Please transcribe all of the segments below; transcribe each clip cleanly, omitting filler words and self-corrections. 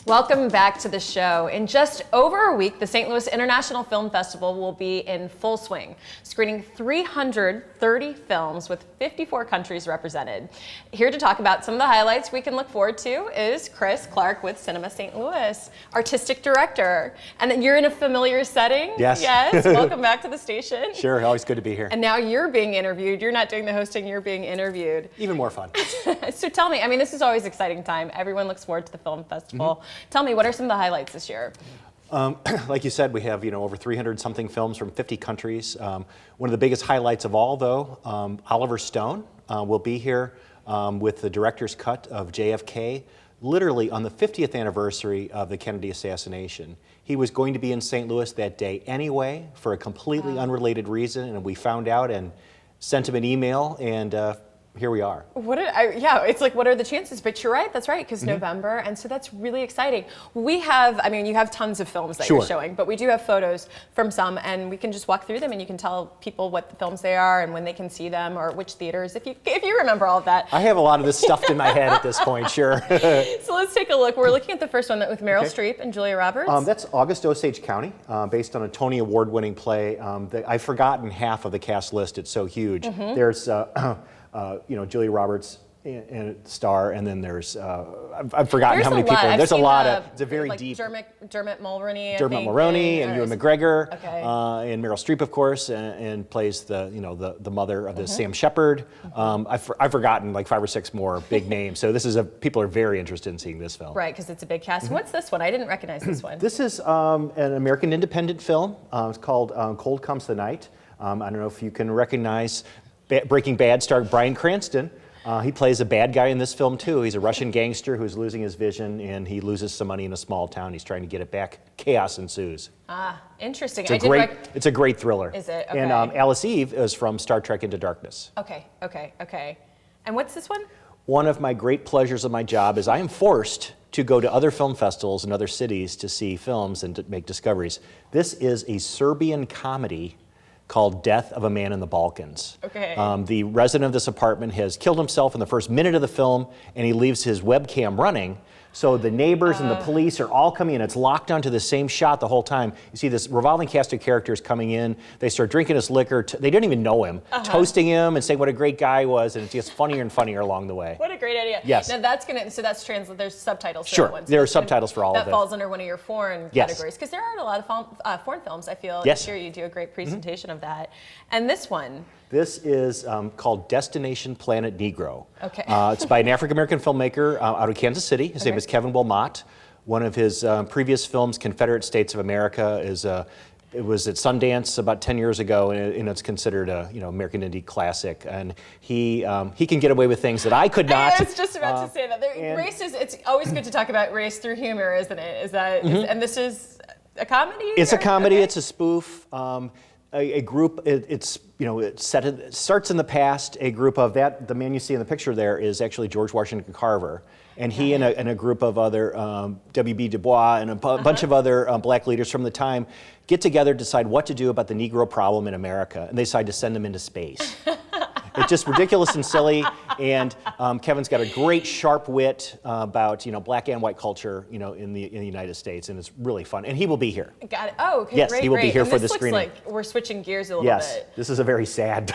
Welcome back to the show. In just over a week, the St. Louis International Film Festival will be in full swing, screening 330 films with 54 countries represented. Here to talk about some of the highlights we can look forward to is Chris Clark with Cinema St. Louis, artistic director. And then you're in a familiar setting. Yes. Yes. Welcome back to the station. Sure, always good to be here. And now you're being interviewed. You're not doing the hosting, you're being interviewed. Even more fun. So tell me, I mean, this is always an exciting time. Everyone looks forward to the film festival. Tell me, what are some of the highlights this year? Like you said, we have over 300 something films from 50 countries. One of the biggest highlights of all, though, Oliver Stone will be here with the director's cut of JFK, literally on the 50th anniversary of the Kennedy assassination. He was going to be in St. Louis that day anyway for a completely unrelated reason, and we found out and sent him an email, and here we are. Yeah, it's like, what are the chances? But you're right, that's right, because November, and so that's really exciting. We have, I mean, you have tons of films that you're showing, but we do have photos from some, and we can just walk through them, and you can tell people what the films they are and when they can see them, or which theaters, if you remember all of that. I have a lot of this stuffed in my head at this point, sure. So let's take a look. We're looking at the first one with Meryl Streep and Julia Roberts. That's August Osage County, based on a Tony Award-winning play. I've forgotten half of the cast list, it's so huge. There's Julia Roberts and star, and then there's I've forgotten how many people. There's a lot of. It's a very deep. Dermot Mulroney. And Ewan McGregor, and Meryl Streep, of course, and plays the mother of the Sam Shepard. I've forgotten like 5 or 6 more big names. So people are very interested in seeing this film. Right, because it's a big cast. What's this one? I didn't recognize this one. This is an American independent film. It's called Cold Comes the Night. I don't know if you can recognize Breaking Bad star Bryan Cranston. He plays a bad guy in this film too. He's a Russian gangster who's losing his vision, and he loses some money in a small town. He's trying to get it back. Chaos ensues. Interesting. It's a great thriller. Is it? Okay. And Alice Eve is from Star Trek Into Darkness. Okay. And what's this one? One of my great pleasures of my job is I am forced to go to other film festivals in other cities to see films and to make discoveries. This is a Serbian comedy called Death of a Man in the Balkans. Okay. The resident of this apartment has killed himself in the first minute of the film, and he leaves his webcam running. So the neighbors and the police are all coming in. It's locked onto the same shot the whole time. You see this revolving cast of characters coming in. They start drinking his liquor. They don't even know him. Toasting him and saying what a great guy he was, and it gets funnier and funnier along the way. What a great idea. Yes. Now that's translated. There's subtitles. Sure. For that one. So there are subtitles for all of them. That falls under one of your foreign categories, because there are a lot of foreign films. I feel each year you do a great presentation of that. And this one. This is called Destination Planet Negro. Okay. It's by an African-American filmmaker out of Kansas City. His name is Kevin Wilmot. One of his previous films, Confederate States of America, it was at Sundance about 10 years ago, and it's considered a American indie classic. And he can get away with things that I could not. I was just about to say that. Race it's always good to talk about race through humor, isn't it? And this is a comedy? It's a comedy. It's a spoof. A group, it starts in the past. A group of the man you see in the picture there is actually George Washington Carver, and he and a group of other W.B. Du Bois and a bunch of other black leaders from the time get together, decide what to do about the Negro problem in America, and they decide to send them into space. It's just ridiculous and silly, and Kevin's got a great sharp wit about black and white culture in the United States, and it's really fun. And he will be here. Got it. Oh, okay. Yes, great, he will be here for the screening. This looks like we're switching gears a little bit. Yes, this is a very sad,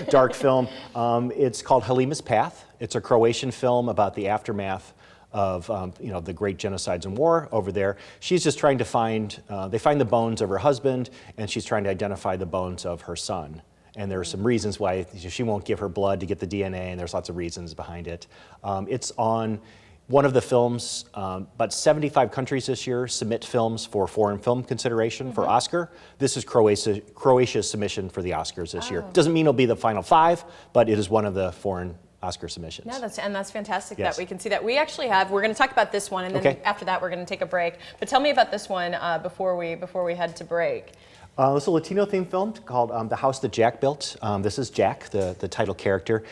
dark film. It's called Halimas Path. It's a Croatian film about the aftermath of the great genocides and war over there. She's just trying to find. They find the bones of her husband, and she's trying to identify the bones of her son. And there are some reasons why she won't give her blood to get the DNA, and there's lots of reasons behind it. It's on one of the films, but 75 countries this year submit films for foreign film consideration for Oscar. This is Croatia's submission for the Oscars this year. Doesn't mean it'll be the final 5, but it is one of the foreign Oscar submissions. No, that's fantastic that we can see that. We actually have, we're going to talk about this one, and then after that we're going to take a break. But tell me about this one before we head to break. This is a Latino-themed film called The House That Jack Built. This is Jack, the title character.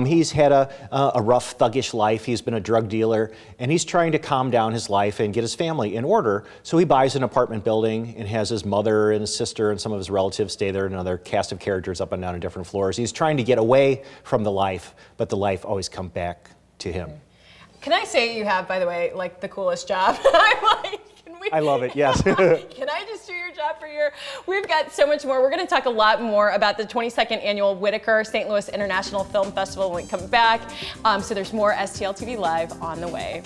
He's had a rough, thuggish life. He's been a drug dealer, and he's trying to calm down his life and get his family in order. So he buys an apartment building and has his mother and his sister and some of his relatives stay there, and another cast of characters up and down on different floors. He's trying to get away from the life, but the life always comes back to him. Can I say you have, by the way, like the coolest job? I'm like, I love it, yes. Can I just do your job for a year? We've got so much more. We're going to talk a lot more about the 22nd annual Whitaker St. Louis International Film Festival when we come back. So there's more STL TV Live on the way.